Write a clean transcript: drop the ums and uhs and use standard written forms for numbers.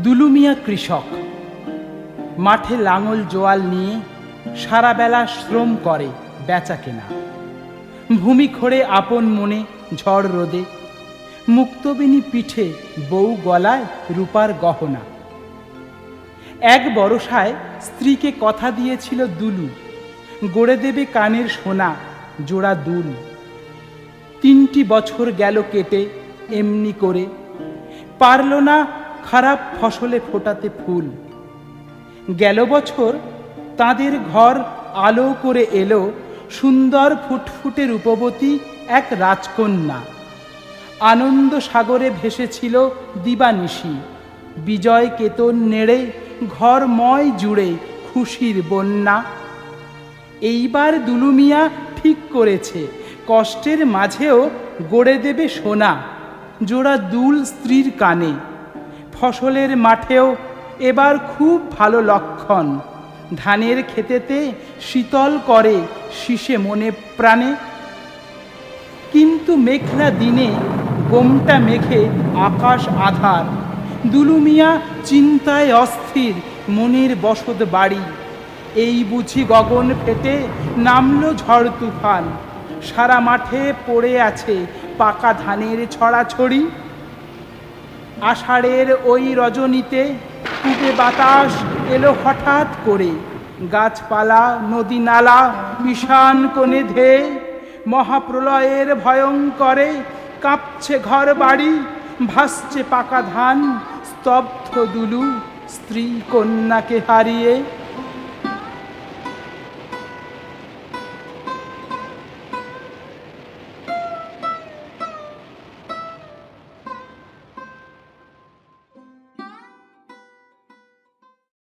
দুলু মিয়া কৃষক। মাঠে লাঙল জোয়াল নিয়ে সারা বেলা শ্রম করে বেচা কেনা। ভূমি খোঁড়ে আপন মনে ঝড় রোদে, মুক্তবেণী পিঠে বউ গলায় রূপার গহনা। এক বরষায় স্ত্রীকে কথা দিয়েছিল দুলু, গড়ে দেবে কানের সোনা জোড়া দুল। 3টি বছর গেল কেটে এমনি করে, পারল না খারাপ ফসলে ফোটাতে ফুল। গেল বছর তাদের ঘর আলো করে এলো সুন্দর ফুটফুটে রূপবতী এক রাজকন্যা। আনন্দ সাগরে ভেসেছিল দিবানিশি, বিজয় কেতন নেড়ে ঘরময় জুড়ে খুশির বন্যা। এইবার দুলু মিয়া ঠিক করেছে কষ্টের মাঝেও গড়ে দেবে সোনা জোড়া দুল স্ত্রীর কানে। ফসলের মাঠেও এবার খুব ভালো লক্ষণ, ধানের ক্ষেতেতে শীতল করে শীষে মনে প্রাণে। কিন্তু মেঘলা দিনে গোমটা মেঘে আকাশ আধার, দুলু মিয়া চিন্তায় অস্থির মনের বসত বাড়ি। এই বুঝি গগন ফেটে নামলো ঝড় তুফান, সারা মাঠে পড়ে আছে পাকা ধানের ছড়াছড়ি। আষাঢ়ের ওই রজনীতে পূবে বাতাস এলো হঠাৎ করে, গাছপালা নদী নালা বিষাণ কোণে ধেয়ে। মহাপ্রলয়ের ভয়ঙ্করে কাঁপছে ঘর বাড়ি, ভাসছে পাকা ধান, স্তব্ধ দুলু স্ত্রী কন্যাকে হারিয়ে।